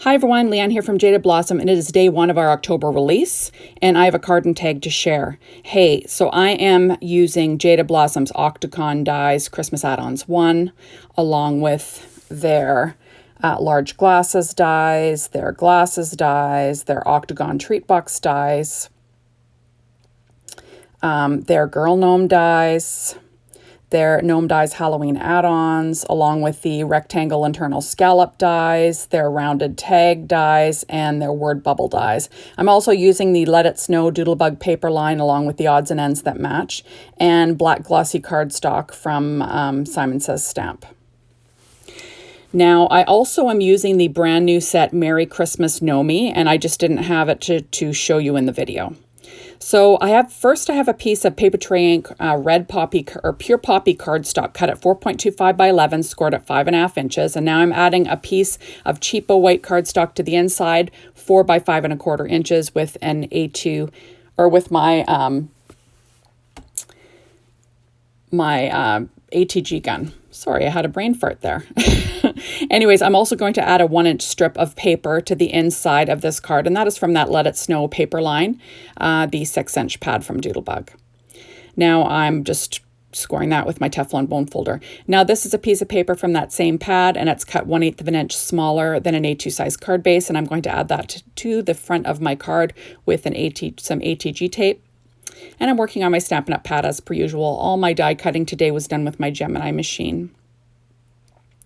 Hi everyone, Leanne here from Jaded Blossom, and it is day 1 of our October release, and I have a card and tag to share. Hey, so I am using Jaded Blossom's Octagon Dies Christmas Add Ons 1, along with their large glasses dies, their glasses dies, their Octagon Treat Box dies, their Girl Gnome dies, their Gnome dies Halloween Add Ons, along with the rectangle Internal Scallop dies, their rounded tag dies, and their word bubble dies. I'm also using the Let It Snow Doodlebug paper line along with the odds and ends that match, and black glossy cardstock from Simon Says Stamp. Now, I also am using the brand new set Merry Christmas Gnomie, and I just didn't have it to show you in the video. So I have a piece of paper tray ink, red poppy or pure poppy cardstock cut at 4.25 by 11, scored at 5.5 inches. And now I'm adding a piece of cheapo white cardstock to the inside, 4 by 5.25 inches with an A2, or with my ATG gun. Sorry, I had a brain fart there. Anyways, I'm also going to add a 1-inch strip of paper to the inside of this card, and that is from that Let It Snow paper line, the 6-inch pad from Doodlebug. Now I'm just scoring that with my Teflon bone folder. Now this is a piece of paper from that same pad, and it's cut 1/8 of an inch smaller than an A2 size card base, and I'm going to add that to the front of my card with some ATG tape. And I'm working on my Stampin' Up! Pad as per usual. All my die cutting today was done with my Gemini machine.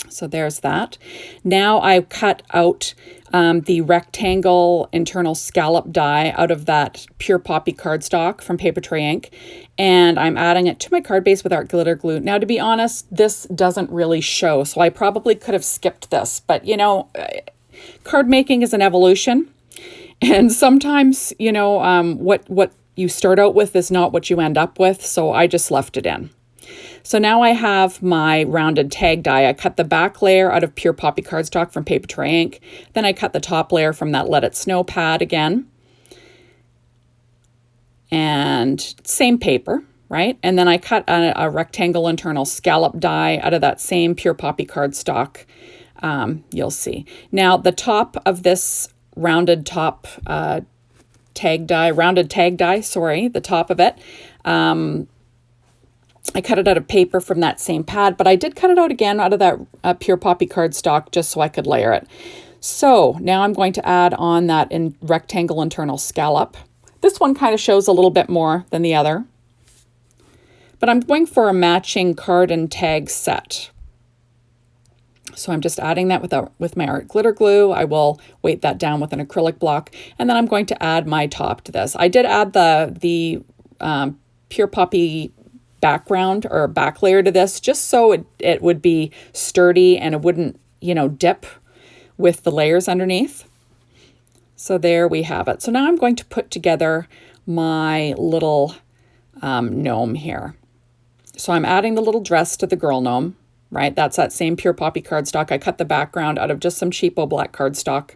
So there's that. Now I've cut out the rectangle Internal Scallop die out of that pure poppy cardstock from Paper Tray Ink, and I'm adding it to my card base with art glitter glue. Now, to be honest, this doesn't really show, so I probably could have skipped this, but you know, card making is an evolution, and sometimes, you know, what you start out with is not what you end up with, so I just left it in. So now I have my rounded tag die. I cut the back layer out of pure poppy cardstock from Paper Tray Ink. Then I cut the top layer from that Let It Snow pad again. And same paper, right? And then I cut a rectangle Internal Scallop die out of that same pure poppy cardstock. You'll see. Now the top of this rounded tag die, sorry, the top of it, I cut it out of paper from that same pad, but I did cut it out again out of that pure poppy cardstock just so I could layer it. So now I'm going to add on that rectangle Internal Scallop. This one kind of shows a little bit more than the other, but I'm going for a matching card and tag set. So I'm just adding that with my art glitter glue. I will weight that down with an acrylic block, and then I'm going to add my top to this. I did add the pure poppy background or back layer to this just so it would be sturdy and it wouldn't, you know, dip with the layers underneath. So there we have it. So now I'm going to put together my little gnome here. So I'm adding the little dress to the girl gnome, right? That's that same pure poppy cardstock. I cut the background out of just some cheapo black cardstock.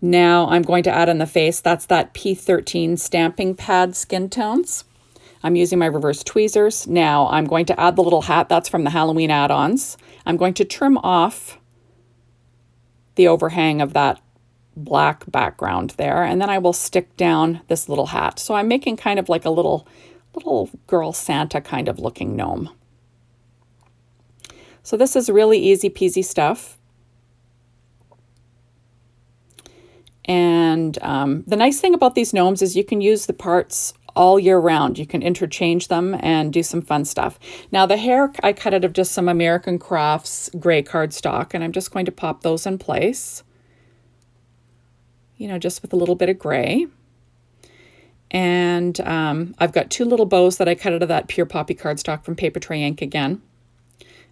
Now I'm going to add in the face. That's that P13 stamping pad skin tones. I'm using my reverse tweezers. Now I'm going to add the little hat. That's from the Halloween Add Ons. I'm going to trim off the overhang of that black background there, and then I will stick down this little hat. So I'm making kind of like a little girl Santa kind of looking gnome. So this is really easy peasy stuff. And the nice thing about these gnomes is you can use the parts all year round. You can interchange them and do some fun stuff. Now the hair, I cut out of just some American Crafts gray cardstock, and I'm just going to pop those in place, you know, just with a little bit of gray. And I've got 2 little bows that I cut out of that pure poppy cardstock from Paper Tray Ink again,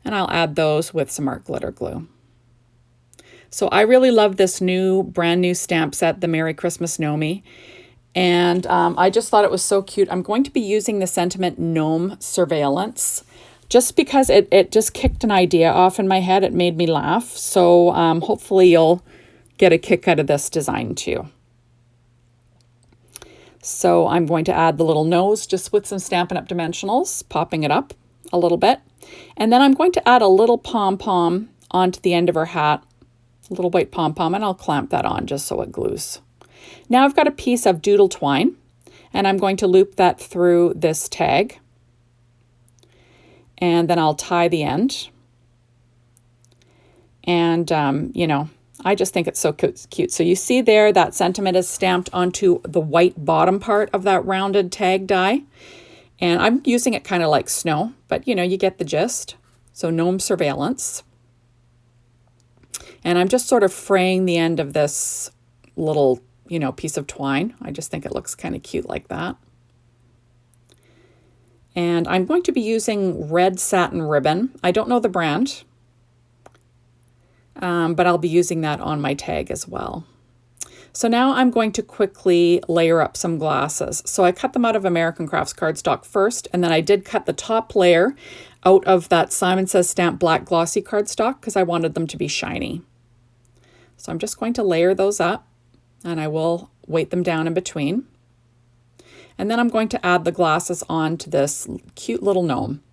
and I'll add those with some art glitter glue. So I really love this brand new stamp set, the Merry Christmas Gnomie. And I just thought it was so cute. I'm going to be using the sentiment Gnome Surveillance just because it just kicked an idea off in my head. It made me laugh. So hopefully you'll get a kick out of this design too. So I'm going to add the little nose just with some Stampin' Up! Dimensionals, popping it up a little bit. And then I'm going to add a little pom-pom onto the end of her hat little white pom-pom, and I'll clamp that on just so it glues. Now I've got a piece of doodle twine, and I'm going to loop that through this tag, and then I'll tie the end. And, you know, I just think it's so cute. So you see there that sentiment is stamped onto the white bottom part of that rounded tag die. And I'm using it kind of like snow, but you know, you get the gist. So gnome surveillance. And I'm just sort of fraying the end of this little, you know, piece of twine. I just think it looks kind of cute like that. And I'm going to be using red satin ribbon. I don't know the brand, but I'll be using that on my tag as well. So now I'm going to quickly layer up some glasses. So I cut them out of American Crafts cardstock first, and then I did cut the top layer out of that Simon Says Stamp black glossy cardstock because I wanted them to be shiny. So I'm just going to layer those up, and I will weight them down in between. And then I'm going to add the glasses onto this cute little gnome.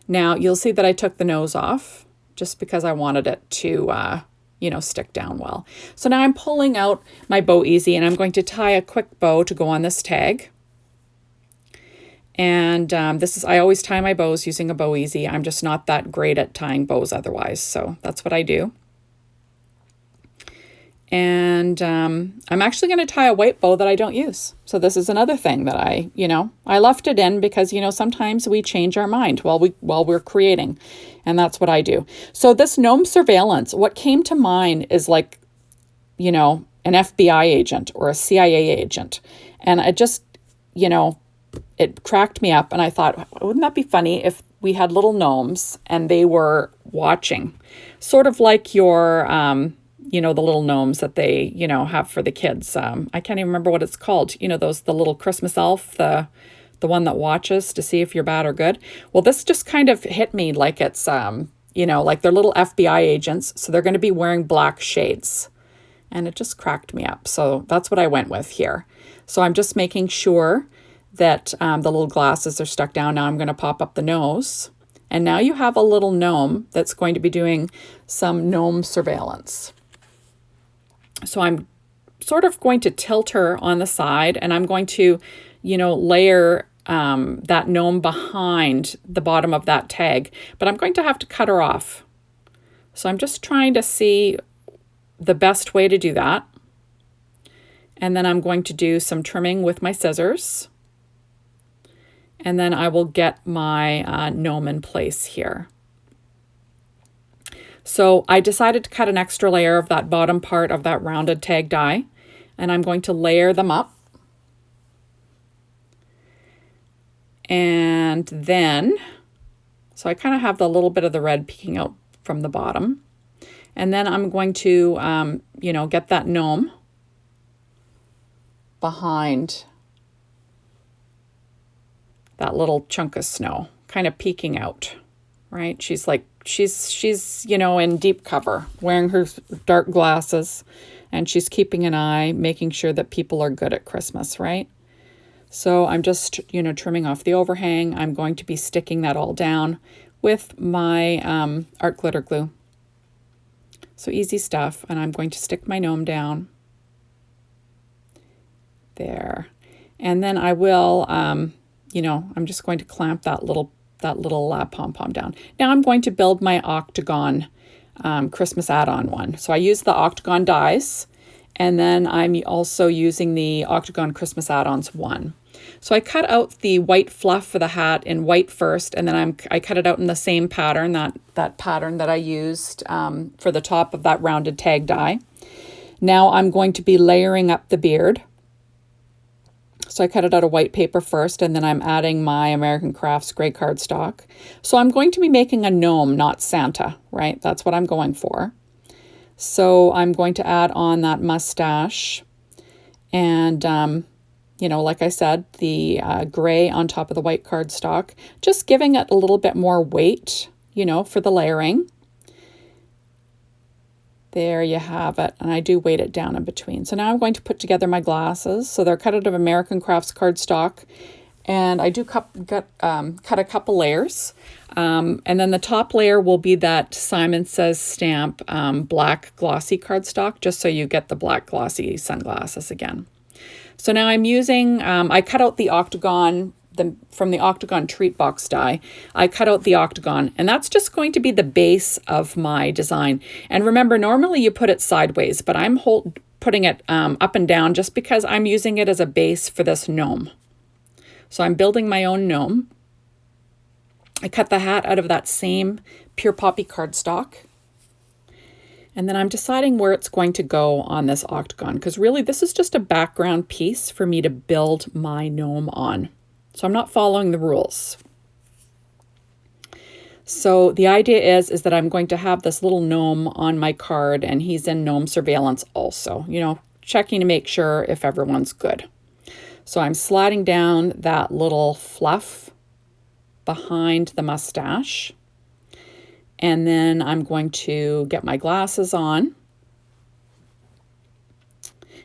Now you'll see that I took the nose off just because I wanted it to you know, stick down well. So now I'm pulling out my Bow Easy, and I'm going to tie a quick bow to go on this tag. And I always tie my bows using a Bow Easy. I'm just not that great at tying bows otherwise, so that's what I do. And I'm actually going to tie a white bow that I don't use. So this is another thing that I left it in because, you know, sometimes we change our mind while we're creating. And that's what I do. So this gnome surveillance, what came to mind is like, you know, an FBI agent or a CIA agent. And it just, you know, it cracked me up. And I thought, wouldn't that be funny if we had little gnomes and they were watching? Sort of like your, you know, the little gnomes that they, you know, have for the kids. I can't even remember what it's called. You know, the little Christmas elf, the one that watches to see if you're bad or good. Well, this just kind of hit me like it's, you know, like they're little FBI agents. So they're going to be wearing black shades. And it just cracked me up. So that's what I went with here. So I'm just making sure that the little glasses are stuck down. Now I'm going to pop up the nose. And now you have a little gnome that's going to be doing some gnome surveillance. So I'm sort of going to tilt her on the side, and I'm going to, you know, layer that gnome behind the bottom of that tag, but I'm going to have to cut her off. So I'm just trying to see the best way to do that. And then I'm going to do some trimming with my scissors. And then I will get my gnome in place here. So I decided to cut an extra layer of that bottom part of that rounded tag die, and I'm going to layer them up. And then, so I kind of have the little bit of the red peeking out from the bottom. And then I'm going to, you know, get that gnome behind that little chunk of snow, kind of peeking out, right? She's like, she's, you know, in deep cover, wearing her dark glasses, and she's keeping an eye, making sure that people are good at Christmas, right? So I'm just, you know, trimming off the overhang. I'm going to be sticking that all down with my art glitter glue. So easy stuff. And I'm going to stick my gnome down there. And then I will, you know, I'm just going to clamp that little pom-pom down. Now I'm going to build my Octagon Christmas add-on one. So I use the Octagon dies, and then I'm also using the Octagon Christmas Add Ons 1. So I cut out the white fluff for the hat in white first, and then I cut it out in the same pattern, that pattern that I used for the top of that rounded tag die. Now I'm going to be layering up the beard. So I cut it out of white paper first, and then I'm adding my American Crafts gray cardstock. So I'm going to be making a gnome, not Santa, right? That's what I'm going for. So I'm going to add on that mustache and, you know, like I said, the gray on top of the white cardstock, just giving it a little bit more weight, you know, for the layering. There you have it. And I do weight it down in between. So now I'm going to put together my glasses. So they're cut out of American Crafts cardstock. And I do cut a couple layers. And then the top layer will be that Simon Says stamp black glossy cardstock, just so you get the black glossy sunglasses again. So now I'm using, I cut out the Octagon, from the Octagon Treat Box die. I cut out the Octagon, and that's just going to be the base of my design. And remember, normally you put it sideways, but I'm putting it up and down just because I'm using it as a base for this gnome. So I'm building my own gnome. I cut the hat out of that same Pure Poppy cardstock. And then I'm deciding where it's going to go on this Octagon, because really this is just a background piece for me to build my gnome on. So I'm not following the rules. So the idea is that I'm going to have this little gnome on my card, and he's in gnome surveillance also, you know, checking to make sure if everyone's good. So I'm sliding down that little fluff behind the mustache. And then I'm going to get my glasses on.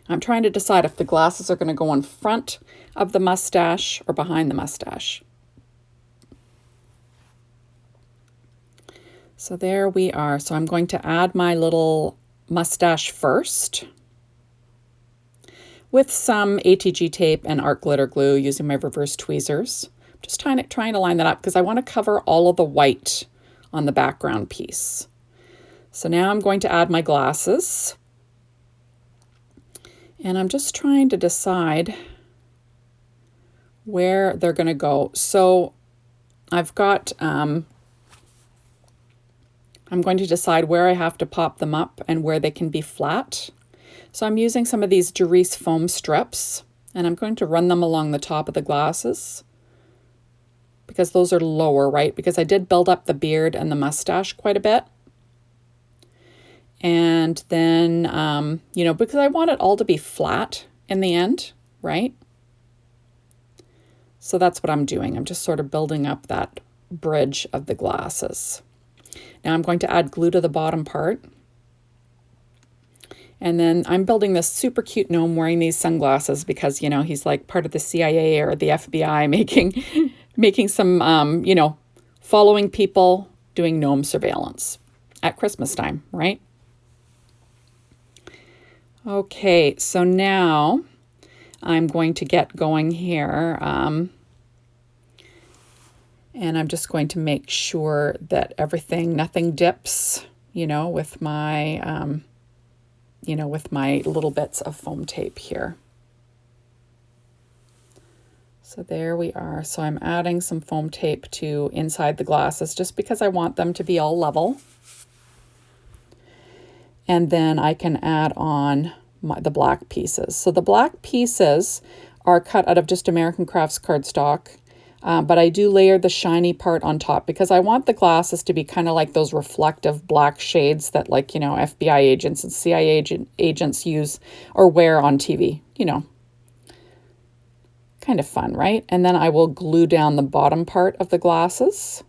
I'm trying to decide if the glasses are going to go in front of the mustache or behind the mustache. So there we are. So I'm going to add my little mustache first with some ATG tape and art glitter glue using my reverse tweezers. I'm just trying to line that up because I want to cover all of the white on the background piece. So now I'm going to add my glasses. And I'm just trying to decide where they're going to go. So I've got, I'm going to decide where I have to pop them up and where they can be flat. So I'm using some of these Derice foam strips, and I'm going to run them along the top of the glasses because those are lower, right? Because I did build up the beard and the mustache quite a bit. And then, you know, because I want it all to be flat in the end, right? So that's what I'm doing. I'm just sort of building up that bridge of the glasses. Now I'm going to add glue to the bottom part. And then I'm building this super cute gnome wearing these sunglasses because, you know, he's like part of the CIA or the FBI making some, you know, following people doing gnome surveillance at Christmas time, right? Okay, so now I'm going to get going here. And I'm just going to make sure that nothing dips, you know, with my, with my little bits of foam tape here. So there we are. So I'm adding some foam tape to inside the glasses just because I want them to be all level. And then I can add on the black pieces. So the black pieces are cut out of just American Crafts cardstock, but I do layer the shiny part on top because I want the glasses to be kind of like those reflective black shades that, like, you know, FBI agents and CIA agents use or wear on TV, you know. Kind of fun, right? And then I will glue down the bottom part of the glasses.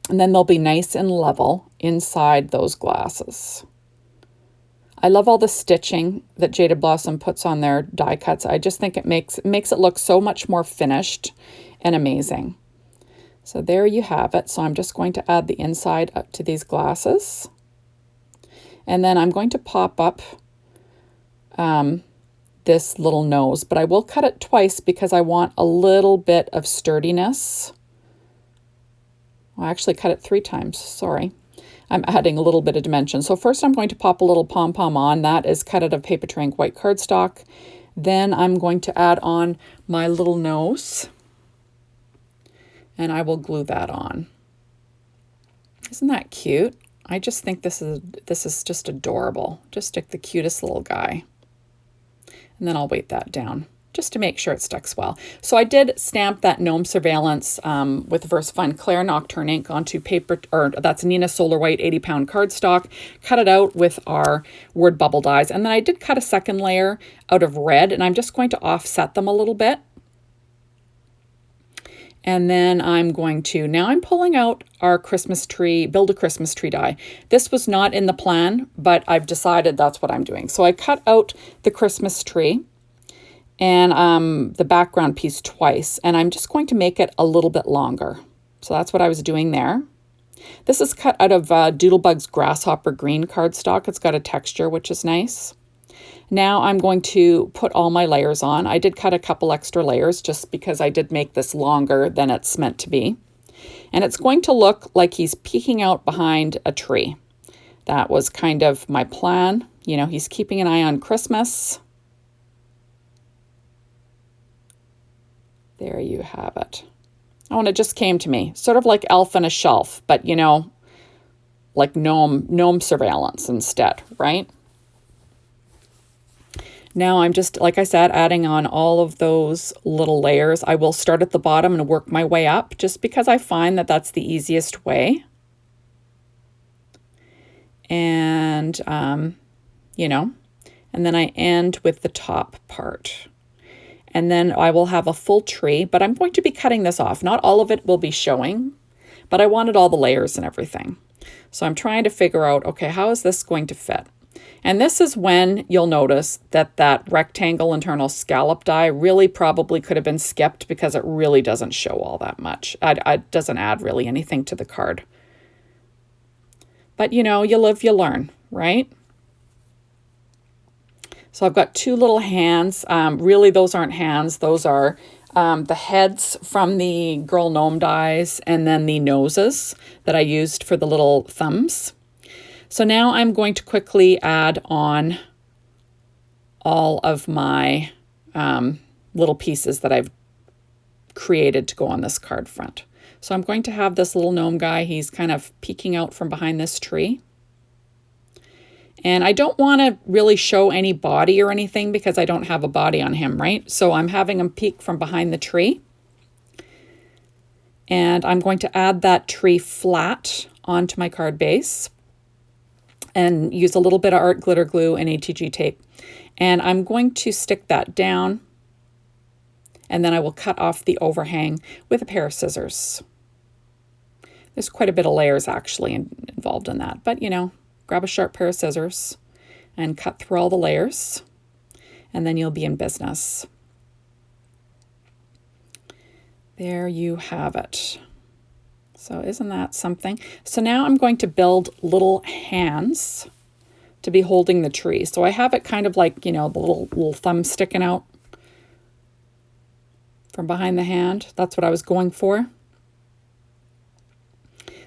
And then they'll be nice and level inside those glasses. I love all the stitching that Jaded Blossom puts on their die cuts. I just think it makes it look so much more finished and amazing. So there you have it. So I'm just going to add the inside up to these glasses. And then I'm going to pop up this little nose, but I will cut it twice because I want a little bit of sturdiness. I actually cut it 3 times, sorry. I'm adding a little bit of dimension. So first I'm going to pop a little pom-pom on. That is cut out of Paper Ink white cardstock. Then I'm going to add on my little nose. And I will glue that on. Isn't that cute? I just think this is just adorable. Just stick the cutest little guy. And then I'll weight that down just to make sure it sticks well. So I did stamp that gnome surveillance with VersaFine Claire Nocturne ink onto paper, or that's Nina Solar White 80-pound cardstock, cut it out with our word bubble dies. And then I did cut a second layer out of red, and I'm just going to offset them a little bit. And then I'm going to, now I'm pulling out our Christmas tree, Build a Christmas Tree die. This was not in the plan, but I've decided that's what I'm doing. So I cut out the Christmas tree. and the background piece twice. And I'm just going to make it a little bit longer. So that's what I was doing there. This is cut out of Doodlebug's Grasshopper Green cardstock. It's got a texture, which is nice. Now I'm going to put all my layers on. I did cut a couple extra layers just because I did make this longer than it's meant to be. And it's going to look like he's peeking out behind a tree. That was kind of my plan. You know, he's keeping an eye on Christmas. There you have it. Oh, and it just came to me. Sort of like Elf on a Shelf, but, you know, like gnome surveillance instead, right? Now I'm just, like I said, adding on all of those little layers. I will start at the bottom and work my way up just because I find that that's the easiest way. And, you know, and then I end with the top part. And then I will have a full tree, but I'm going to be cutting this off. Not all of it will be showing, but I wanted all the layers and everything. So I'm trying to figure out, okay, how is this going to fit? And this is when you'll notice that that rectangle internal scallop die really probably could have been skipped because it really doesn't show all that much. It doesn't add really anything to the card. But, you know, you live, you learn, right? So I've got two little hands. Really, those aren't hands. Those are the heads from the Girl Gnome dies and then the noses that I used for the little thumbs. So now I'm going to quickly add on all of my little pieces that I've created to go on this card front. So I'm going to have this little gnome guy. He's kind of peeking out from behind this tree. And I don't want to really show any body or anything because I don't have a body on him, right? So I'm having him peek from behind the tree. And I'm going to add that tree flat onto my card base and use a little bit of art glitter glue and ATG tape. And I'm going to stick that down, and then I will cut off the overhang with a pair of scissors. There's quite a bit of layers actually involved in that, but you know, grab a sharp pair of scissors and cut through all the layers, and then you'll be in business. There you have it. So isn't that something? So now I'm going to build little hands to be holding the tree. So I have it kind of like, you know, the little thumb sticking out from behind the hand. That's what I was going for.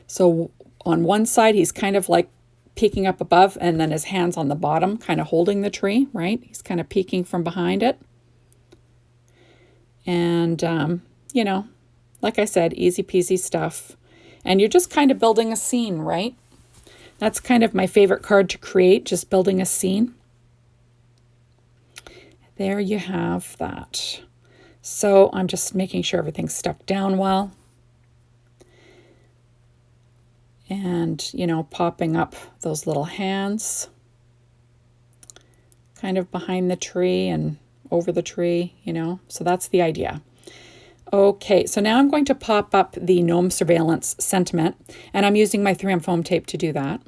So on one side, he's kind of like peeking up above, and then his hands on the bottom, kind of holding the tree, right? He's kind of peeking from behind it. And, you know, like I said, easy peasy stuff. And you're just kind of building a scene, right? That's kind of my favorite card to create, just building a scene. There you have that. So I'm just making sure everything's stuck down well. And, you know, popping up those little hands kind of behind the tree and over the tree, you know. So that's the idea. Okay, so now I'm going to pop up the Gnome Surveillance sentiment, and I'm using my 3M foam tape to do that.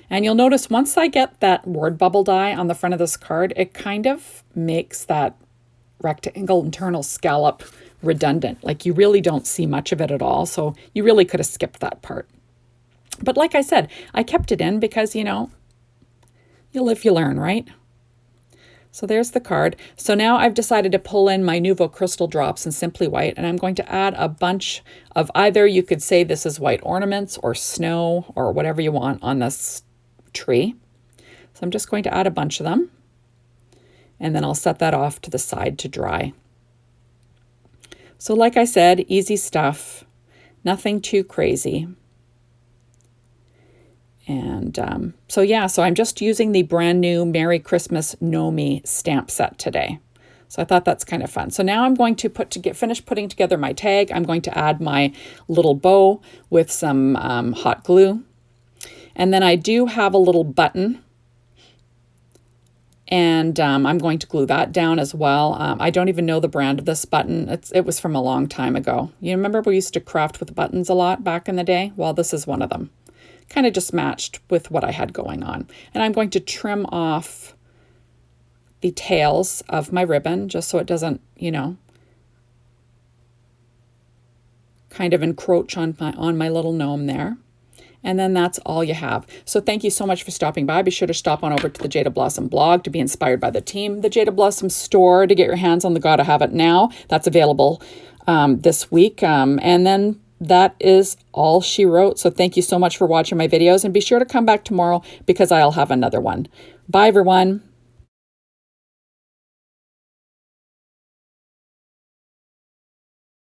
And you'll notice once I get that word bubble die on the front of this card, it kind of makes that rectangle internal scallop redundant. Like you really don't see much of it at all, so you really could have skipped that part. But like I said, I kept it in because, you know, you live, you learn, right? So there's the card. So now I've decided to pull in my Nuvo Crystal Drops in Simply White, and I'm going to add a bunch of either, you could say this is white ornaments or snow or whatever you want on this tree. So I'm just going to add a bunch of them, and then I'll set that off to the side to dry. So like I said, easy stuff, nothing too crazy. And so yeah, so I'm just using the brand new Merry Christmas Gnomie stamp set today. So I thought that's kind of fun. So now I'm going to finish putting together my tag. I'm going to add my little bow with some hot glue. And then I do have a little button. And I'm going to glue that down as well. I don't even know the brand of this button. It was from a long time ago. You remember we used to craft with buttons a lot back in the day? Well, this is one of them. Kind of just matched with what I had going on. And I'm going to trim off the tails of my ribbon, just so it doesn't, you know, kind of encroach on my little gnome there. And then that's all you have. So thank you so much for stopping by. Be sure to stop on over to the Jaded Blossom blog to be inspired by the team. The Jaded Blossom store to get your hands on the Gotta Have It Now. That's available this week. And then that is all she wrote. So thank you so much for watching my videos. And be sure to come back tomorrow because I'll have another one. Bye, everyone.